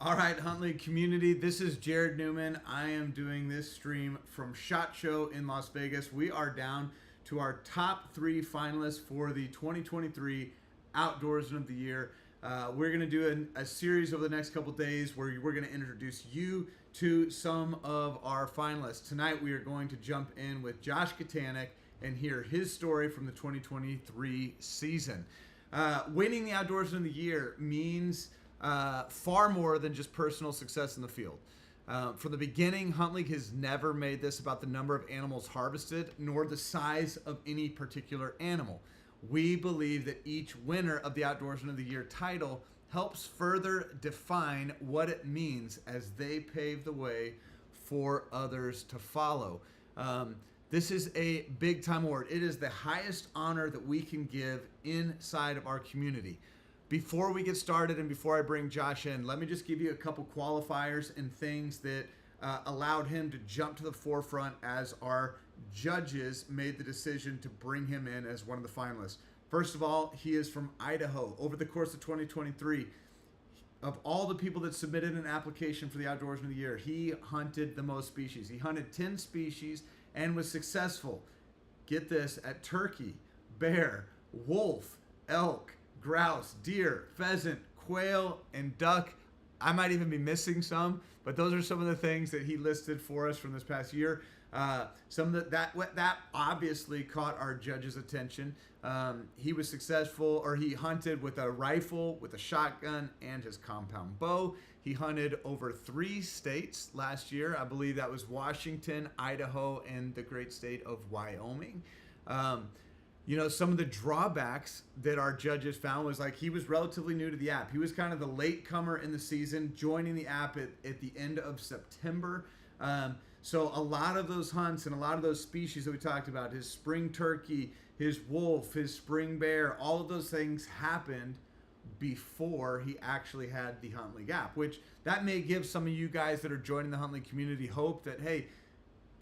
All right, HuntLeague community, this is Jared Newman. I am doing this stream from SHOT Show in Las Vegas. We are down to our top 3 finalists for the 2023 Outdoorsman of the Year. We're going to do a series over the next couple days where we're going to introduce you to some of our finalists. Tonight we are going to jump in with Josh Katanik and hear his story from the 2023 season. Winning the Outdoorsman of the Year means far more than just personal success in the field. From the beginning, HuntLeague has never made this about the number of animals harvested, nor the size of any particular animal. We believe that each winner of the Outdoorsman of the Year title helps further define what it means as they pave the way for others to follow. This is a big time award. It is the highest honor that we can give inside of our community. Before we get started and before I bring Josh in, let me just give you a couple qualifiers and things that allowed him to jump to the forefront as our judges made the decision to bring him in as one of the finalists. First of all, he is from Idaho. Over the course of 2023, of all the people that submitted an application for the Outdoorsman of the Year, he hunted the most species. He hunted 10 species and was successful, get this, at turkey, bear, wolf, elk, grouse, deer, pheasant, quail, and duck. I might even be missing some, but those are some of the things that he listed for us from this past year. Some of that obviously caught our judges' attention. He was successful, or he hunted with a rifle, with a shotgun, and his compound bow. He hunted over 3 states last year. I believe that was Washington, Idaho, and the great state of Wyoming. Some of the drawbacks that our judges found was like he was relatively new to the app. He was kind of the late comer in the season, joining the app at the end of September. So a lot of those hunts and a lot of those species that we talked about, his spring turkey, his wolf, his spring bear, all of those things happened before he actually had the HuntLeague app, which that may give some of you guys that are joining the HuntLeague community hope that, hey,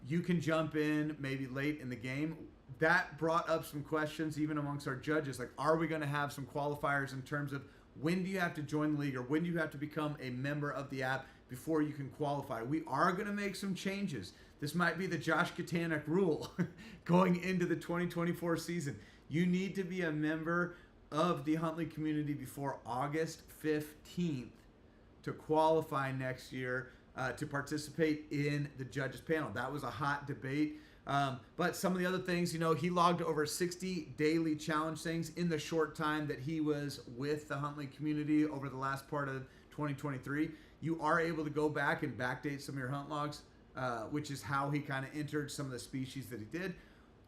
you can jump in maybe late in the game. That brought up some questions even amongst our judges, like, are we going to have some qualifiers in terms of when do you have to join the league or when do you have to become a member of the app before you can qualify? We are going to make some changes. This might be the Josh Katanik rule going into the 2024 season. You need to be a member of the HuntLeague community before August 15th to qualify next year to participate in the judges panel. That was a hot debate. But some of the other things, he logged over 60 daily challenge things in the short time that he was with the HuntLeague community over the last part of 2023. You are able to go back and backdate some of your hunt logs, which is how he kind of entered some of the species that he did.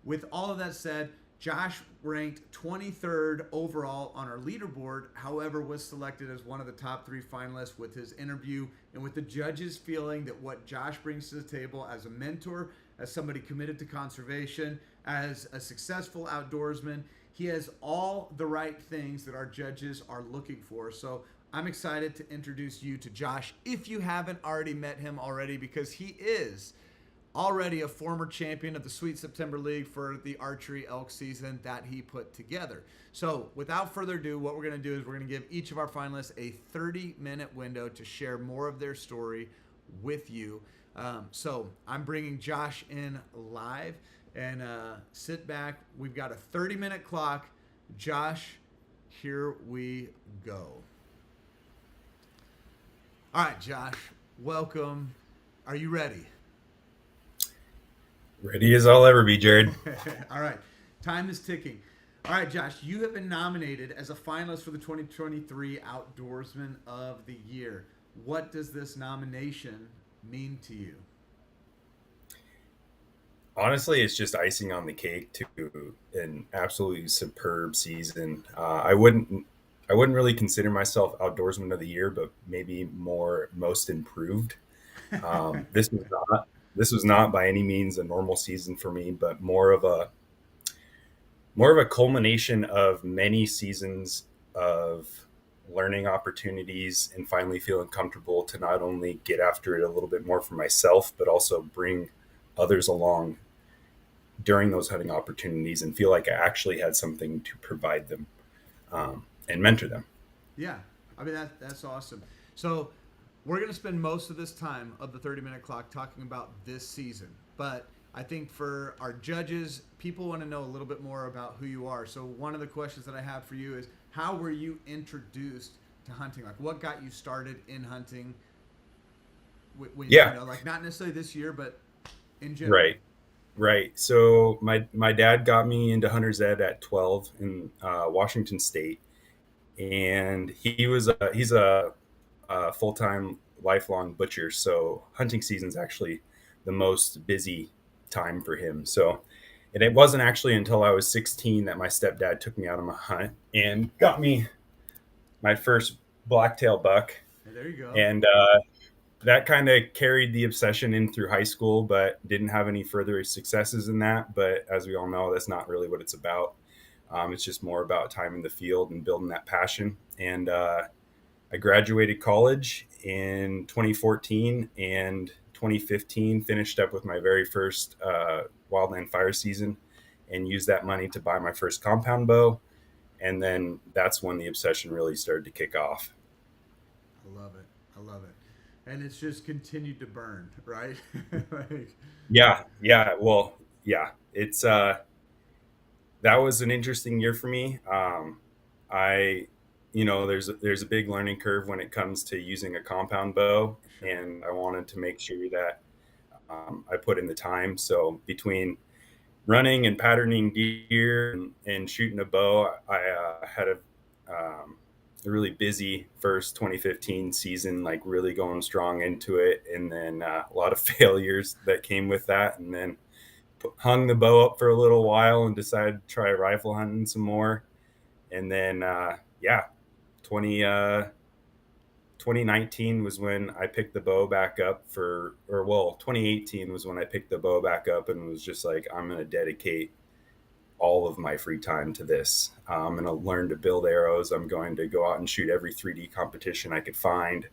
With all of that said, Josh ranked 23rd overall on our leaderboard, however, was selected as one of the top 3 finalists with his interview and with the judges feeling that what Josh brings to the table as a mentor, as somebody committed to conservation, as a successful outdoorsman, he has all the right things that our judges are looking for. So I'm excited to introduce you to Josh if you haven't already met him already, because he is already a former champion of the Sweet September League for the archery elk season that he put together. So without further ado, what we're going to do is we're going to give each of our finalists a 30-minute window to share more of their story with you. So I'm bringing Josh in live, and sit back. We've got a 30-minute clock. Josh, here we go. All right, Josh, welcome. Are you ready? Ready as I'll ever be, Jared. All right. Time is ticking. All right, Josh, you have been nominated as a finalist for the 2023 Outdoorsman of the Year. What does this nomination mean to you? Honestly, it's just icing on the cake to an absolutely superb season. I wouldn't really consider myself Outdoorsman of the Year, but maybe more most improved. This was not by any means a normal season for me, but more of a culmination of many seasons of learning opportunities and finally feeling comfortable to not only get after it a little bit more for myself, but also bring others along during those hunting opportunities and feel like I actually had something to provide them and mentor them. Yeah, I mean that's awesome. So we're going to spend most of this time of the 30-minute clock talking about this season. But I think for our judges, people want to know a little bit more about who you are. So one of the questions that I have for you is, how were you introduced to hunting? Like, what got you started in hunting? Yeah. Like not necessarily this year, but in general. Right. Right. So my dad got me into hunter's ed at 12 in Washington State, and he's a full time lifelong butcher. So hunting season's actually the most busy time for him. So, and it wasn't actually until I was 16 that my stepdad took me out on a hunt and got me my first blacktail buck, Hey, there you go. and that kind of carried the obsession in through high school, but didn't have any further successes in that. But as we all know, that's not really what it's about. It's just more about time in the field and building that passion. And I graduated college in 2014, and 2015 finished up with my very first wildland fire season, and used that money to buy my first compound bow. And then that's when the obsession really started to kick off. I love it. I love it. And it's just continued to burn, right? Like, Yeah, yeah. Well, yeah. It's that was an interesting year for me. I, there's a big learning curve when it comes to using a compound bow, sure. and I wanted to make sure that I put in the time. So between running and patterning deer and shooting a bow, I had a really busy first 2015 season, like really going strong into it, and then a lot of failures that came with that, and then hung the bow up for a little while and decided to try rifle hunting some more. And then, yeah, 20, 2019 was when I picked the bow back up 2018 was when I picked the bow back up and was just like, I'm going to dedicate all of my free time to this. I'm going to learn to build arrows. I'm going to go out and shoot every 3D competition I could find.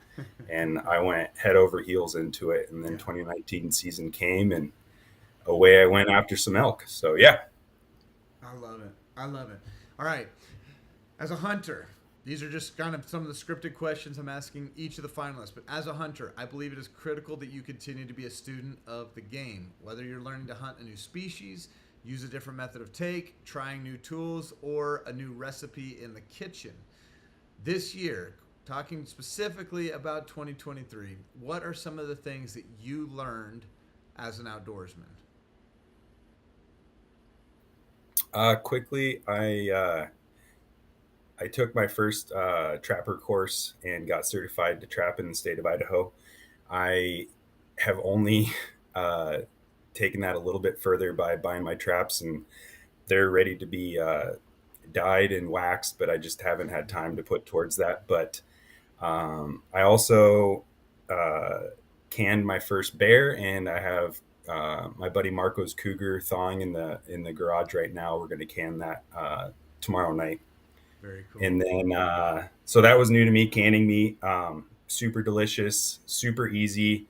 And I went head over heels into it. And then Yeah. 2019 season came, and away I went after some elk. So yeah. I love it. I love it. All right. As a hunter, these are just kind of some of the scripted questions I'm asking each of the finalists. But as a hunter, I believe it is critical that you continue to be a student of the game. Whether you're learning to hunt a new species, use a different method of take, trying new tools, or a new recipe in the kitchen. This year, talking specifically about 2023, what are some of the things that you learned as an outdoorsman? Quickly, I took my first trapper course and got certified to trap in the state of Idaho. I have only uh, taken that a little bit further by buying my traps, and they're ready to be dyed and waxed, but I just haven't had time to put towards that. But I also canned my first bear, and I have my buddy Marco's cougar thawing in the garage right now. We're going to can that tomorrow night. Very cool. And then, so that was new to me, canning meat. Super delicious, super easy.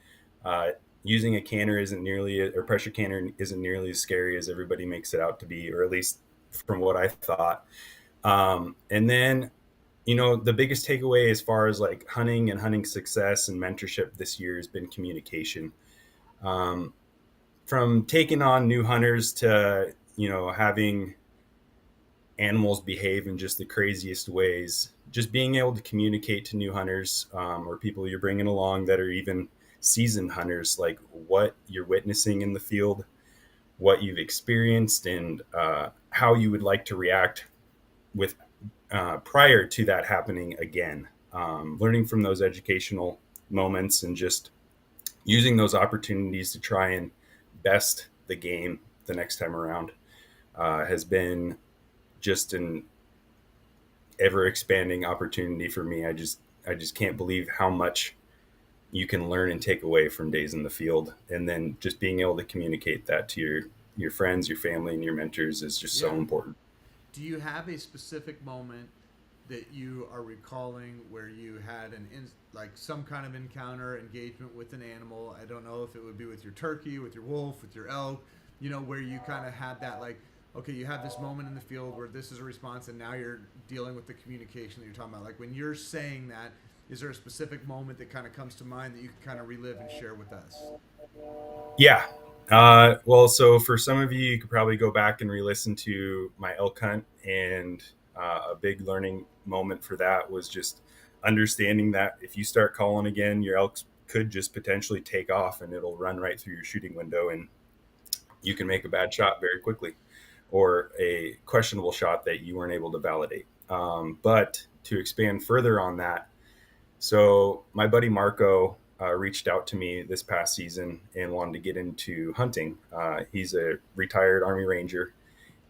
Using a canner isn't nearly, or pressure canner isn't nearly as scary as everybody makes it out to be, or at least from what I thought. And then, the biggest takeaway as far as like hunting and hunting success and mentorship this year has been communication. From taking on new hunters to, having animals behave in just the craziest ways, just being able to communicate to new hunters, or people you're bringing along that are even seasoned hunters, like what you're witnessing in the field, what you've experienced, and how you would like to react with prior to that happening again. Learning from those educational moments and just using those opportunities to try and best the game the next time around has been just an ever expanding opportunity for me. I just can't believe how much you can learn and take away from days in the field, and then just being able to communicate that to your friends, your family, and your mentors is just so important. Do you have a specific moment that you are recalling where you had like some kind of encounter, engagement with an animal? I don't know if it would be with your turkey, with your wolf, with your elk, where you kind of had that, like, okay, you have this moment in the field where this is a response, and now you're dealing with the communication that you're talking about. Like when you're saying that, is there a specific moment that kind of comes to mind that you can kind of relive and share with us? Yeah. Well, so for some of you, you could probably go back and re-listen to my elk hunt, and a big learning moment for that was just understanding that if you start calling again, your elk could just potentially take off and it'll run right through your shooting window, and you can make a bad shot very quickly, or a questionable shot that you weren't able to validate. But to expand further on that, so my buddy Marco reached out to me this past season and wanted to get into hunting. He's a retired Army Ranger,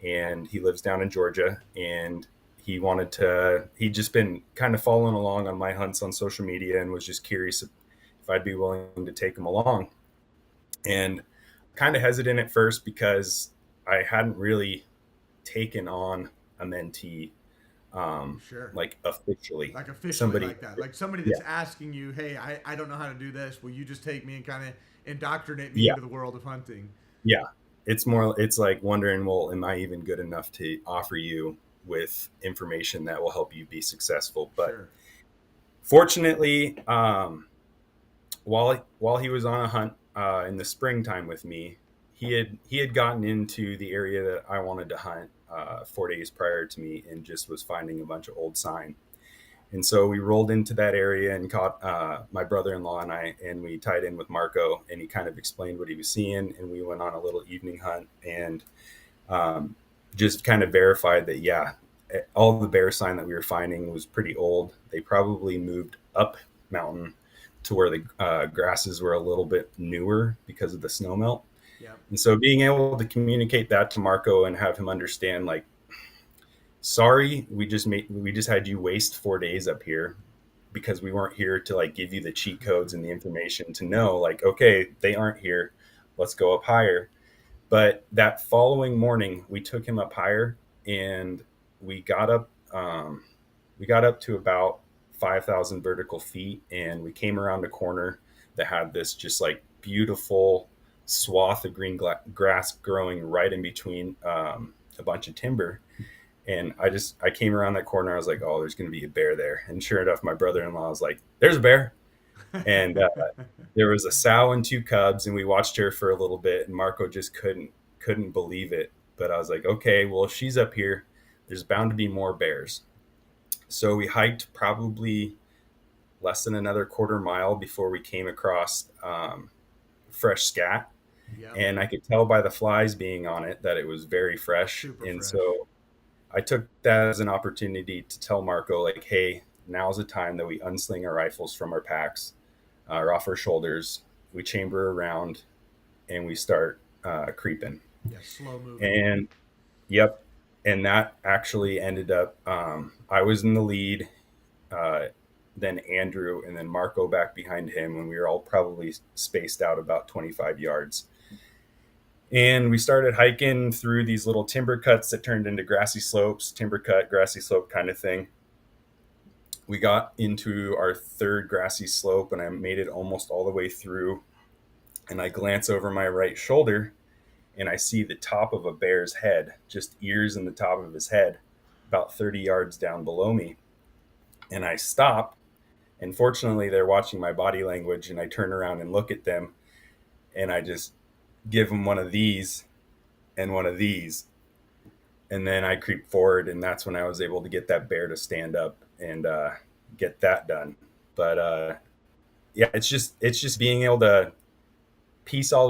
and he lives down in Georgia. And he'd just been kind of following along on my hunts on social media and was just curious if I'd be willing to take him along. And kind of hesitant at first because I hadn't really taken on a mentee, Sure. like officially. Like officially Somebody, like that. Like somebody yeah, that's asking you, hey, I don't know how to do this. Will you just take me and kind of indoctrinate me yeah, into the world of hunting? yeah. It's like wondering, well, am I even good enough to offer you with information that will help you be successful? But Sure. fortunately, while he was on a hunt in the springtime with me, he had gotten into the area that I wanted to hunt 4 days prior to me, and just was finding a bunch of old sign. And so we rolled into that area and caught my brother-in-law and I, and we tied in with Marco, and he kind of explained what he was seeing, and we went on a little evening hunt, and um, just kind of verified that, yeah, all the bear sign that we were finding was pretty old. They probably moved up mountain to where the grasses were a little bit newer because of the snow melt. Yep. And so being able to communicate that to Marco and have him understand, like, sorry, we just had you waste 4 days up here because we weren't here to like give you the cheat codes and the information to know, like, okay, they aren't here, let's go up higher. But that following morning we took him up higher, and we got up we got up to about 5,000 vertical feet, and we came around a corner that had this just like beautiful swath of green grass growing right in between a bunch of timber. And I came around that corner. I was like, oh, there's going to be a bear there. And sure enough, my brother-in-law was like, there's a bear. And there was a sow and two cubs, and we watched her for a little bit. And Marco just couldn't believe it. But I was like, okay, well, if she's up here, there's bound to be more bears. So we hiked probably less than another quarter mile before we came across fresh scat. Yep. And I could tell by the flies being on it that it was very fresh. Super And fresh. so I took that as an opportunity to tell Marco, like, hey, now's the time that we unsling our rifles from our packs or off our shoulders. We chamber around and we start creeping. Yeah, slow moving. And yep. And that actually ended up, I was in the lead, uh, then Andrew, and then Marco back behind him, when we were all probably spaced out about 25 yards. And we started hiking through these little timber cuts that turned into grassy slopes, timber cut, grassy slope kind of thing. We got into our third grassy slope, and I made it almost all the way through. And I glance over my right shoulder, and I see the top of a bear's head, just ears in the top of his head, about 30 yards down below me. And I stop, and fortunately, they're watching my body language, and I turn around and look at them, and I just give them one of these and one of these, and then I creep forward, and that's when I was able to get that bear to stand up and get that done. But yeah, it's just being able to piece all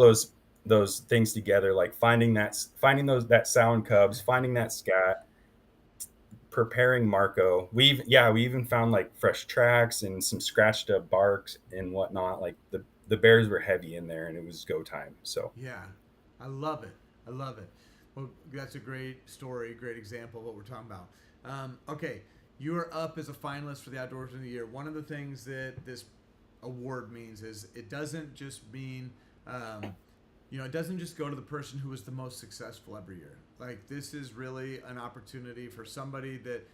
those things together, like finding that sound cubs, finding that scat, preparing Marco. We even found like fresh tracks and some scratched up barks and whatnot. Like the bears were heavy in there, and it was go time. So Yeah, I love it. I love it. Well, that's a great story, great example of what we're talking about. Okay, you are up as a finalist for the Outdoorsman of the Year. One of the things that this award means is it doesn't just mean, it doesn't just go to the person who was the most successful every year. Like, this is really an opportunity for somebody that,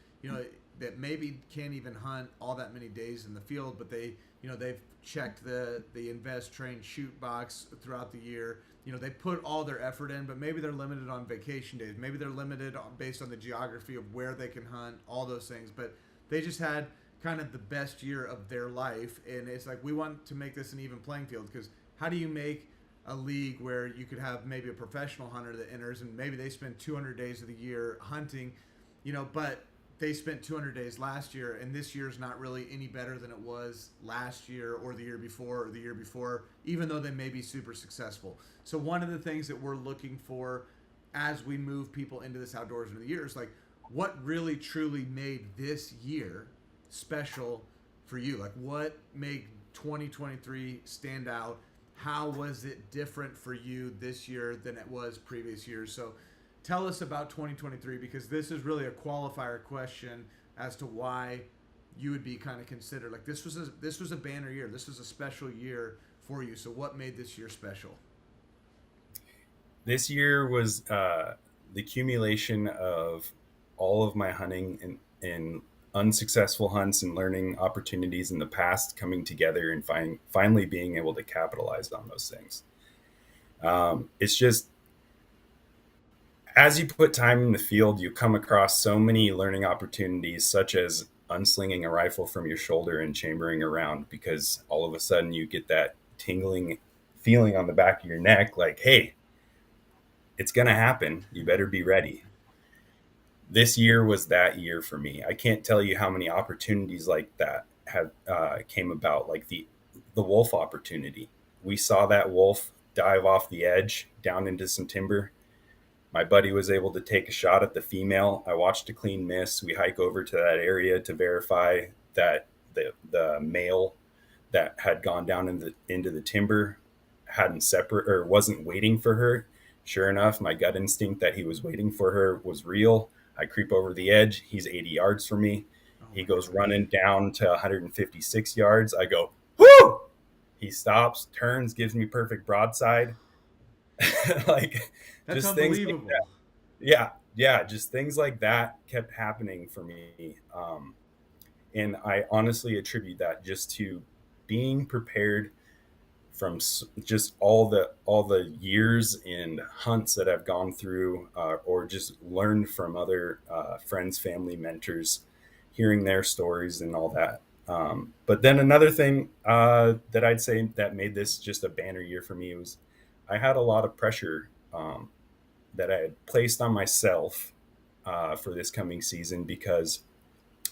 that maybe can't even hunt all that many days in the field, but they've checked the invest, train, shoot box throughout the year. They put all their effort in, but maybe they're limited on vacation days. Maybe they're limited based on the geography of where they can hunt, all those things. But they just had kind of the best year of their life. And it's like, we want to make this an even playing field, because how do you make a league where you could have maybe a professional hunter that enters and maybe they spend 200 days of the year hunting, but they spent 200 days last year, and this year's not really any better than it was last year or the year before or the year before, even though they may be super successful. So one of the things that we're looking for as we move people into this Outdoorsman of the Year is like, what really truly made this year special for you? Like, what made 2023 stand out? How was it different for you this year than it was previous years? So tell us about 2023, because this is really a qualifier question as to why you would be kind of considered like this was a banner year. This was a special year for you. So what made this year special? This year was the accumulation of all of my hunting and unsuccessful hunts and learning opportunities in the past coming together and finally being able to capitalize on those things. It's just, as you put time in the field, you come across so many learning opportunities, such as unslinging a rifle from your shoulder and chambering around, because all of a sudden you get that tingling feeling on the back of your neck, like, hey, it's going to happen. You better be ready. This year was that year for me. I can't tell you how many opportunities like that have came about, like the wolf opportunity. We saw that wolf dive off the edge down into some timber. My buddy was able to take a shot at the female. I watched a clean miss. We hike over to that area to verify that the male that had gone down into the timber wasn't waiting for her. Sure enough, my gut instinct that he was waiting for her was real. I creep over the edge. He's 80 yards from me. He goes running down to 156 yards. I go, whoo! He stops, turns, gives me perfect broadside. Like, that's just unbelievable. Things like that. Yeah, just things like that kept happening for me. And I honestly attribute that just to being prepared from just all the years and hunts that I've gone through, or just learned from other friends, family, mentors, hearing their stories and all that. But then another thing that I'd say that made this just a banner year for me was I had a lot of pressure that I had placed on myself for this coming season, because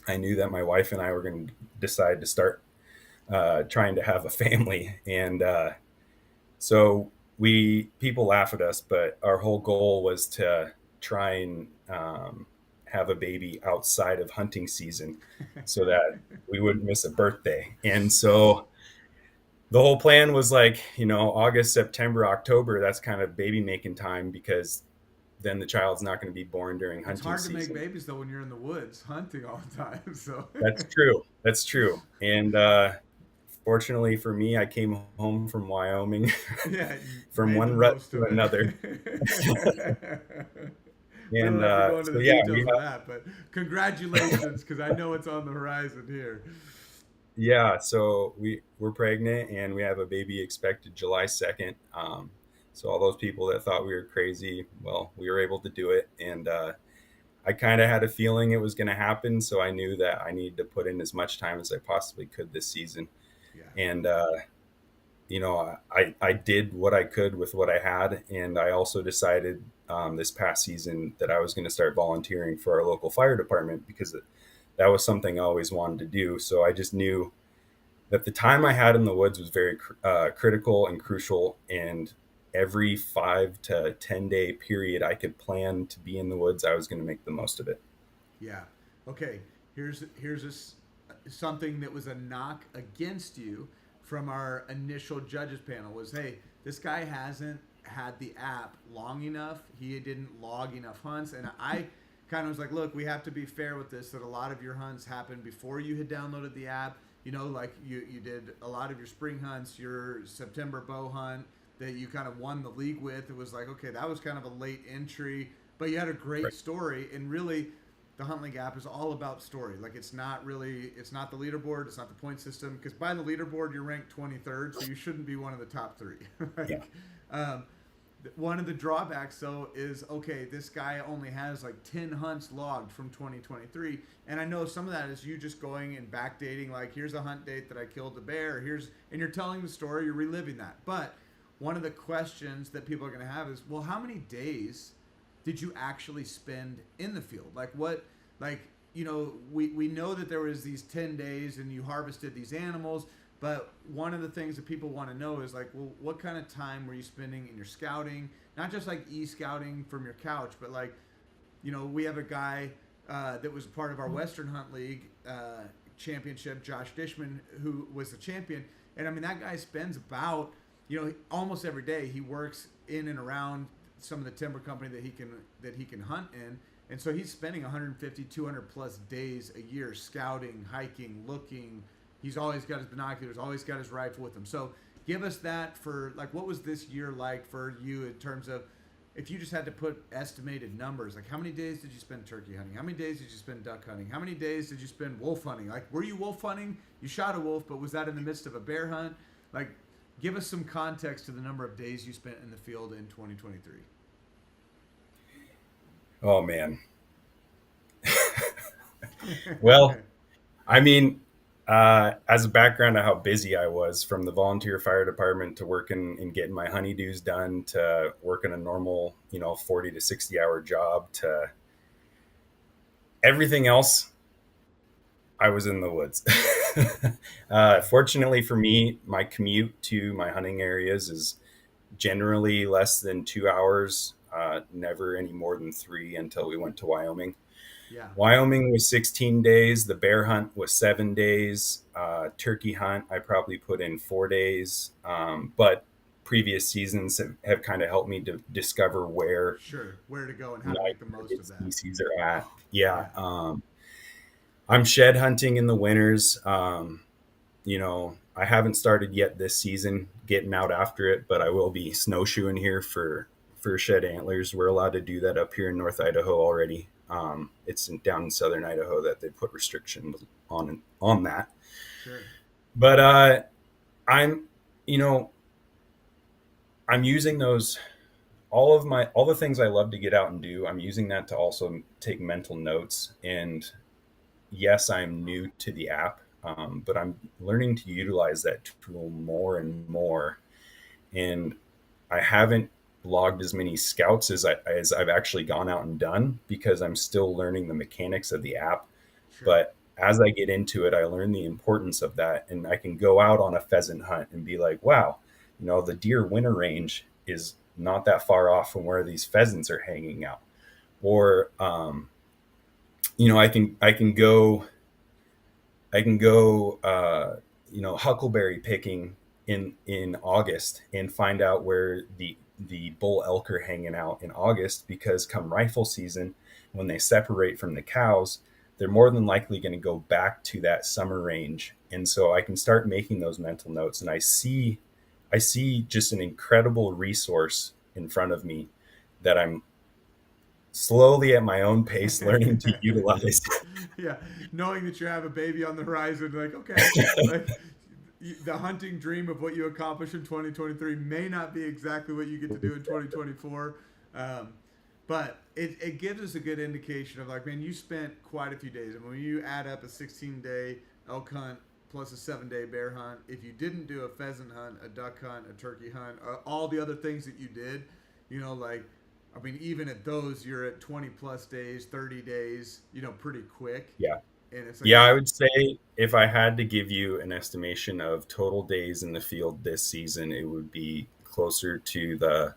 I knew that my wife and I were going to decide to start trying to have a family. And so people laugh at us, but our whole goal was to try and have a baby outside of hunting season so that we wouldn't miss a birthday. And so the whole plan was like, August, September, October, that's kind of baby making time, because then the child's not going to be born during hunting season. It's hard to make babies though when you're in the woods hunting all the time. So That's true. And fortunately for me, I came home from Wyoming from one rut to another. And but congratulations, because I know it's on the horizon here. Yeah, so we're pregnant and we have a baby expected July 2nd. So all those people that thought we were crazy, well, we were able to do it. And I kind of had a feeling it was going to happen. So I knew that I needed to put in as much time as I possibly could this season. Yeah. And, I did what I could with what I had. And I also decided this past season that I was going to start volunteering for our local fire department, because that was something I always wanted to do. So I just knew that the time I had in the woods was very critical and crucial. And every 5 to 10 day period I could plan to be in the woods, I was going to make the most of it. Yeah. Okay. Here's something that was a knock against you from our initial judges panel was, hey, this guy hasn't had the app long enough. He didn't log enough hunts. And I kind of was like, look, we have to be fair with this, that a lot of your hunts happened before you had downloaded the app. Like you did a lot of your spring hunts, your September bow hunt that you kind of won the league with. It was like, okay, that was kind of a late entry, but you had a great story. And really, the HuntLeague app is all about story. Like, it's not the leaderboard, it's not the point system, because by the leaderboard you're ranked 23rd, so you shouldn't be one of the top 3. One of the drawbacks though is, okay, this guy only has like 10 hunts logged from 2023, and I know some of that is you just going and backdating, like here's a hunt date that I killed the bear, here's, and you're telling the story, you're reliving that. But one of the questions that people are going to have is, well, how many days did you actually spend in the field? Like what, like, we know that there was these 10 days and you harvested these animals, but one of the things that people want to know is like, well, what kind of time were you spending in your scouting? Not just like e-scouting from your couch, but like, we have a guy that was part of our Western Hunt League championship, Josh Dishman, who was the champion. And I mean, that guy spends about, almost every day he works in and around some of the timber company that he can hunt in. And so he's spending 150, 200 plus days a year scouting, hiking, looking. He's always got his binoculars, always got his rifle with him. So give us that for, like, what was this year like for you in terms of, if you just had to put estimated numbers, like how many days did you spend turkey hunting? How many days did you spend duck hunting? How many days did you spend wolf hunting? Like, were you wolf hunting? You shot a wolf, but was that in the midst of a bear hunt? Like, give us some context to the number of days you spent in the field in 2023. Oh, man. Well, I mean, as a background of how busy I was, from the volunteer fire department to working and getting my honeydews done to working a normal, 40 to 60 hour job to everything else, I was in the woods. Fortunately for me, my commute to my hunting areas is generally less than 2 hours, never any more than three until we went to Wyoming. Yeah. Wyoming was 16 days. The bear hunt was 7 days. Turkey hunt, I probably put in 4 days. But previous seasons have kind of helped me to discover where Sure. Where to go and how to make the most of that. species are at. Yeah. Yeah. I'm shed hunting in the winters. I haven't started yet this season getting out after it, but I will be snowshoeing here for shed antlers. We're allowed to do that up here in North Idaho already. It's down in southern Idaho that they put restrictions on that. Sure. But I'm I'm using those, all the things I love to get out and do. I'm using that to also take mental notes. And yes, I'm new to the app, but I'm learning to utilize that tool more and more. And I haven't logged as many scouts as I've actually gone out and done, because I'm still learning the mechanics of the app. Sure. But as I get into it, I learn the importance of that, and I can go out on a pheasant hunt and be like, wow, the deer winter range is not that far off from where these pheasants are hanging out. Or I can go huckleberry picking in August and find out where the bull elk are hanging out in August, because come rifle season, when they separate from the cows, they're more than likely going to go back to that summer range. And so I can start making those mental notes, and I see just an incredible resource in front of me that I'm slowly at my own pace learning to utilize. Yeah, knowing that you have a baby on the horizon, like, okay, like the hunting dream of what you accomplish in 2023 may not be exactly what you get to do in 2024, but it gives us a good indication of, like, man, you spent quite a few days. And when you add up a 16-day elk hunt plus a 7-day bear hunt, if you didn't do a pheasant hunt, a duck hunt, a turkey hunt, all the other things that you did, I mean, even at those, you're at 20 plus days, 30 days, pretty quick. Yeah. And it's like, Yeah, I would say if I had to give you an estimation of total days in the field this season, it would be closer to the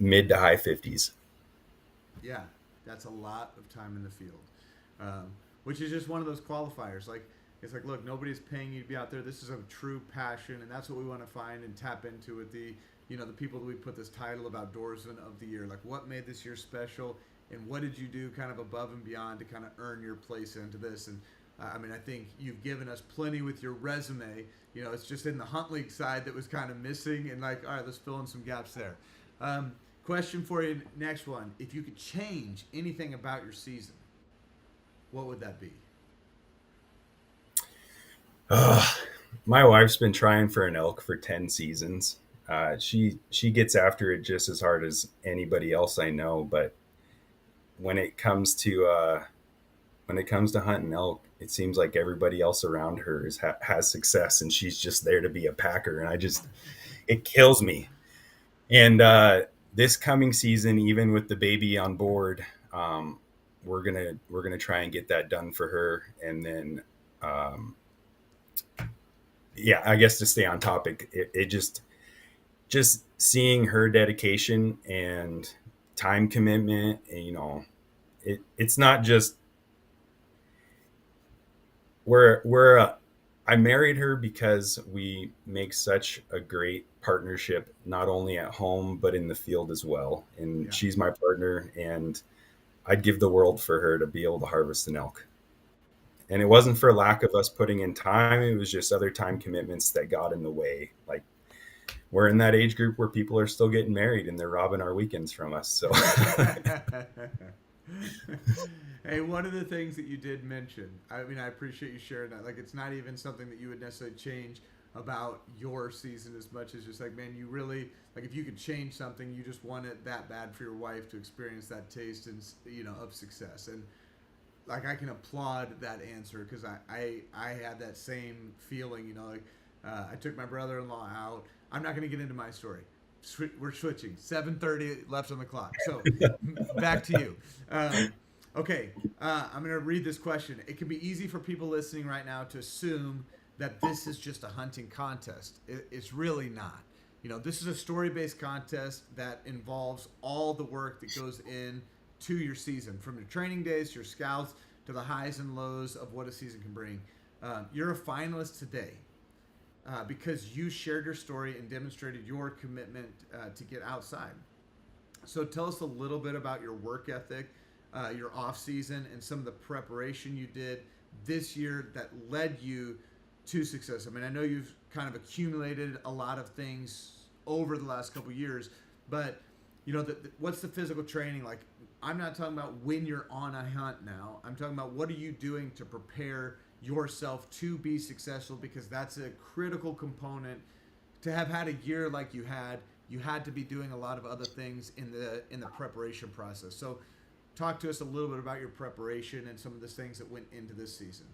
mid to high 50s. yeah, that's a lot of time in the field, which is just one of those qualifiers. Like, it's like, look, nobody's paying you to be out there. This is a true passion, and that's what we want to find and tap into with the people that we put this title of Outdoorsman of the Year. Like, what made this year special, and what did you do kind of above and beyond to kind of earn your place into this? And I mean, I think you've given us plenty with your resume. It's just in the Hunt League side that was kind of missing, and like, all right, let's fill in some gaps there. Question for you, next one. If you could change anything about your season, what would that be? My wife's been trying for an elk for 10 seasons. She gets after it just as hard as anybody else I know. But when it comes to hunting elk, it seems like everybody else around her has success, and she's just there to be a packer. And it kills me. And this coming season, even with the baby on board, we're gonna try and get that done for her. And then, yeah, I guess to stay on topic, it just seeing her dedication and time commitment, and, it's not just we're I married her because we make such a great partnership, not only at home but in the field as well. And Yeah. she's my partner, and I'd give the world for her to be able to harvest an elk. And it wasn't for lack of us putting in time; it was just other time commitments that got in the way. Like, we're in that age group where people are still getting married and they're robbing our weekends from us. So Hey, one of the things that you did mention, I mean, I appreciate you sharing that. Like, it's not even something that you would necessarily change about your season as much as just like, man, you really, like, if you could change something, you just want it that bad for your wife to experience that taste and, of success. And like, I can applaud that answer because I had that same feeling, like, I took my brother-in-law out. I'm not going to get into my story. We're switching. 7:30 left on the clock. So back to you. Okay, I'm going to read this question. It can be easy for people listening right now to assume that this is just a hunting contest. It's really not. This is a story-based contest that involves all the work that goes in to your season, from your training days to your scouts to the highs and lows of what a season can bring. You're a finalist today because you shared your story and demonstrated your commitment to get outside. So tell us a little bit about your work ethic, your off season, and some of the preparation you did this year that led you to success. I mean, I know you've kind of accumulated a lot of things over the last couple of years, but what's the physical training like? I'm not talking about when you're on a hunt now. I'm talking about what are you doing to prepare yourself to be successful, because that's a critical component. To have had a year like you had to be doing a lot of other things in the preparation process. So talk to us a little bit about your preparation and some of the things that went into this season.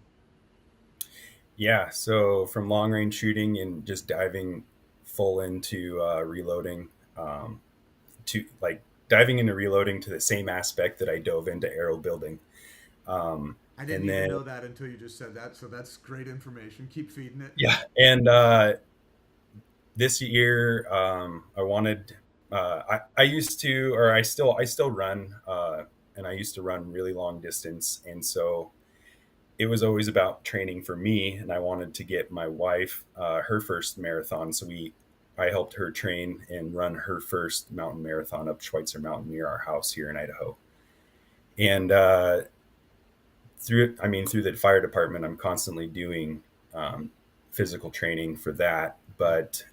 yeah, so from long range shooting and just diving full into reloading, to like diving into reloading to the same aspect that I dove into arrow building. I didn't And even then, know that until you just said that, so that's great information. Keep feeding it. yeah, and this year, I wanted. I used to, or I still run, and I used to run really long distance, and so it was always about training for me, and I wanted to get my wife her first marathon. So I helped her train and run her first mountain marathon up Schweitzer Mountain near our house here in Idaho. And through the fire department, I'm constantly doing physical training for that. But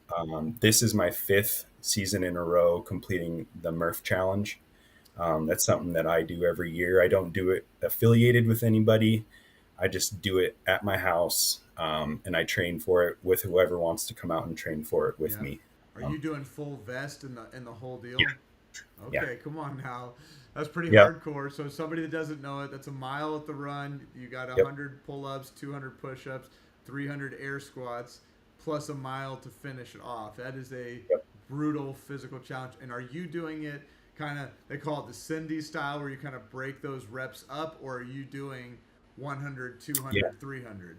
this is my fifth season in a row completing the Murph Challenge. That's something that I do every year. I don't do it affiliated with anybody. I just do it at my house, and I train for it with whoever wants to come out and train for it with Yeah. me. Are you doing full vest in the whole deal? Yeah, yeah, Okay, come on now. That's pretty yep, hardcore. So somebody that doesn't know it, that's a mile at the run. You got yep, 100 pull-ups, 200 push-ups, 300 air squats, plus a mile to finish it off. That is a yep. brutal physical challenge. And are you doing it kind of, they call it the Cindy style, where you kind of break those reps up, or are you doing 100, Yeah. 200, 300?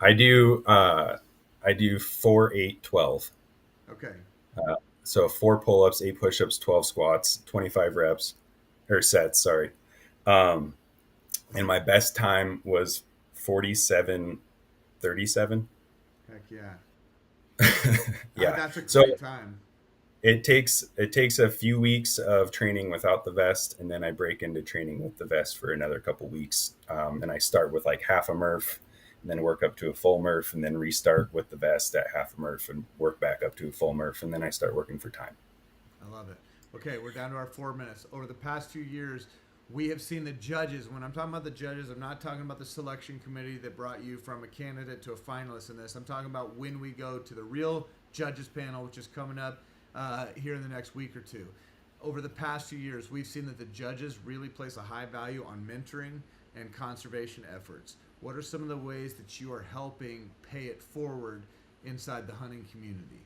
I do. I do 4, 8, 12. Okay. So 4 pull-ups, 8 push-ups, 12 squats, 25 reps or sets. Sorry. Um, and my best time was 47:37. Heck yeah. Yeah. That's a So great time. it takes a few weeks of training without the vest, and then I break into training with the vest for another couple weeks. And I start with like half a Murph, and then work up to a full Murph, and then restart with the vest at half a Murph, and work back up to a full Murph, and then I start working for time. I love it. Okay, we're down to our 4 minutes. Over the past few years, we have seen the judges. When I'm talking about the judges, I'm not talking about the selection committee that brought you from a candidate to a finalist in this. I'm talking about when we go to the real judges panel, which is coming up here in the next week or two. Over the past few years, we've seen that the judges really place a high value on mentoring and conservation efforts. What are some of the ways that you are helping pay it forward inside the hunting community?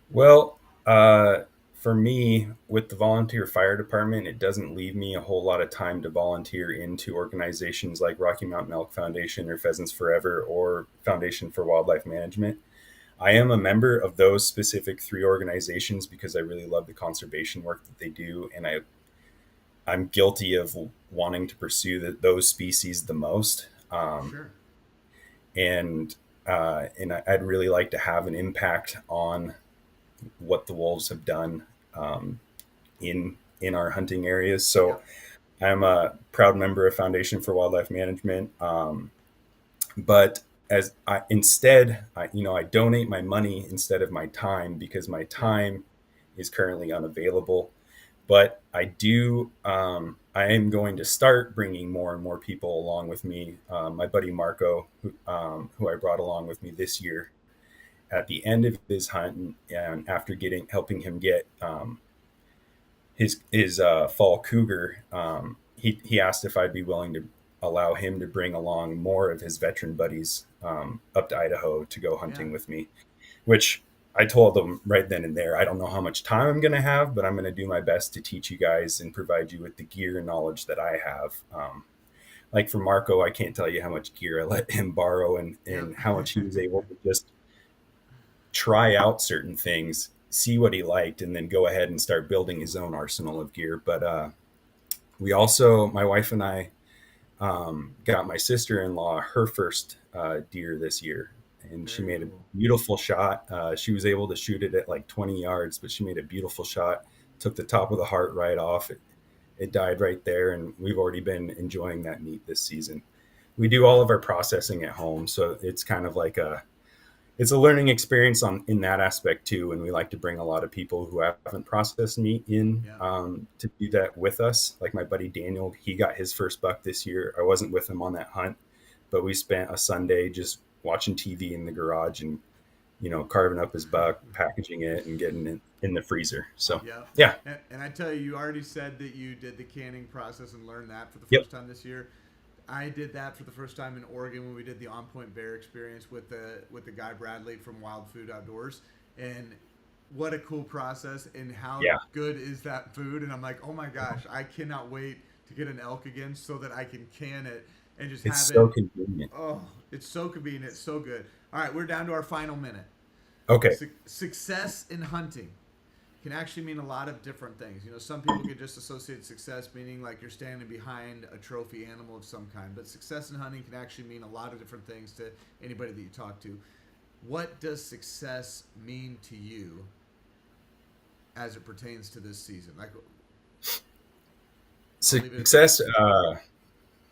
Well, for me, with the volunteer fire department, it doesn't leave me a whole lot of time to volunteer into organizations like Rocky Mountain Elk Foundation or Pheasants Forever or Foundation for Wildlife Management. I am a member of those specific three organizations because I really love the conservation work that they do, and I'm guilty of wanting to pursue those species the most. Sure. And I'd really like to have an impact on what the wolves have done in our hunting areas. So Yep. I'm a proud member of Foundation for Wildlife Management. But as I instead, I donate my money instead of my time because my Yep. time is currently unavailable. But I am going to start bringing more and more people along with me. My buddy Marco, who I brought along with me this year, at the end of his hunt, and after helping him get his fall cougar, he asked if I'd be willing to allow him to bring along more of his veteran buddies up to Idaho to go Yeah. hunting with me, which I told them right then and there, I don't know how much time I'm going to have, but I'm going to do my best to teach you guys and provide you with the gear and knowledge that I have. Like for Marco, I can't tell you how much gear I let him borrow Yep. and how much he was able to just try out certain things, see what he liked, and then go ahead and start building his own arsenal of gear. But we also, my wife and I, got my sister-in-law her first deer this year, and she Very made a cool. beautiful shot. She was able to shoot it at like 20 yards, but she made a beautiful shot, took the top of the heart right off. It died right there, and we've already been enjoying that meat this season. We do all of our processing at home, so it's kind of like it's a learning experience in that aspect too. And we like to bring a lot of people who haven't processed meat in Yeah. to do that with us. Like my buddy Daniel, he got his first buck this year. I wasn't with him on that hunt, but we spent a Sunday just watching TV in the garage and carving up his buck, packaging it, and getting it in the freezer. So Yeah. yeah, And I tell you, you already said that you did the canning process and learned that for the yep, first time this year. I did that for the first time in Oregon when we did the On Point Bear experience with the guy Bradley from Wild Food Outdoors, and what a cool process and how yeah, good is that food. And I'm like, oh my gosh, I cannot wait to get an elk again so that I can can it and just it's have so it. convenient. Oh, it's so convenient, it's so good. All right, we're down to our final minute. Okay, Success in hunting can actually mean a lot of different things. You know, some people could just associate success meaning like you're standing behind a trophy animal of some kind, but success in hunting can actually mean a lot of different things to anybody that you talk to. What does success mean to you as it pertains to this season? Like, I'll leave it at that. success,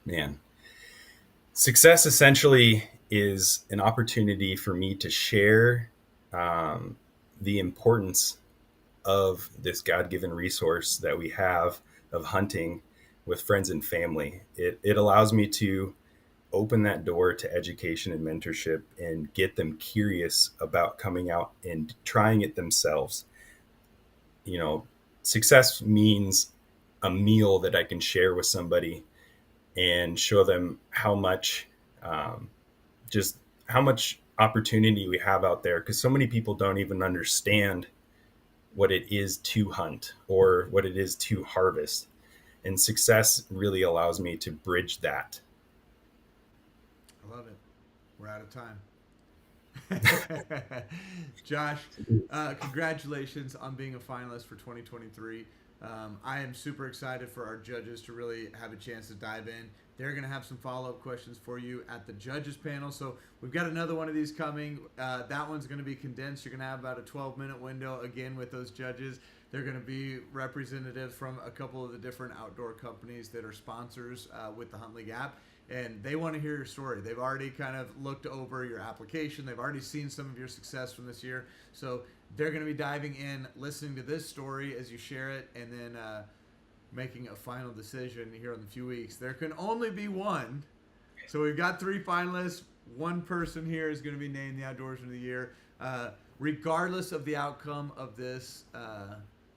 man. Success essentially is an opportunity for me to share um, the importance of this God-given resource that we have of hunting with friends and family. It allows me to open that door to education and mentorship and get them curious about coming out and trying it themselves. You know, success means a meal that I can share with somebody and show them how much um, just how much opportunity we have out there, because so many people don't even understand what it is to hunt or what it is to harvest, and success really allows me to bridge that. I love it. We're out of time. Josh, congratulations on being a finalist for 2023. I am super excited for our judges to really have a chance to dive in. They're going to have some follow up questions for you at the judges panel. So we've got another one of these coming. That one's going to be condensed. You're going to have about a 12-minute window again with those judges. They're going to be representatives from a couple of the different outdoor companies that are sponsors with the HuntLeague app, and they want to hear your story. They've already kind of looked over your application. They've already seen some of your success from this year. So they're going to be diving in, listening to this story as you share it, and then making a final decision here in a few weeks. There can only be one. So we've got 3 finalists. One person here is going to be named the Outdoorsman of the Year. Regardless of the outcome of this,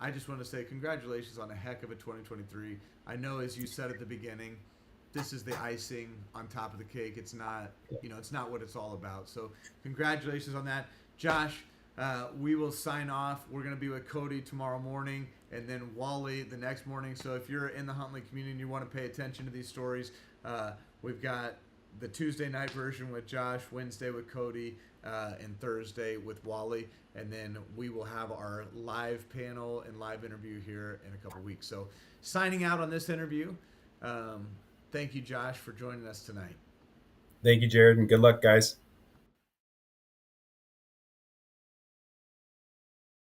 I just want to say congratulations on a heck of a 2023. I know, as you said at the beginning, this is the icing on top of the cake. It's not, it's not what it's all about. So congratulations on that. Josh, we will sign off. We're going to be with Cody tomorrow morning and then Wally the next morning. So if you're in the HuntLeague community and you want to pay attention to these stories, we've got the Tuesday night version with Josh, Wednesday with Cody, and Thursday with Wally. And then we will have our live panel and live interview here in a couple weeks. So signing out on this interview. Thank you, Josh, for joining us tonight. Thank you, Jared, and good luck, guys.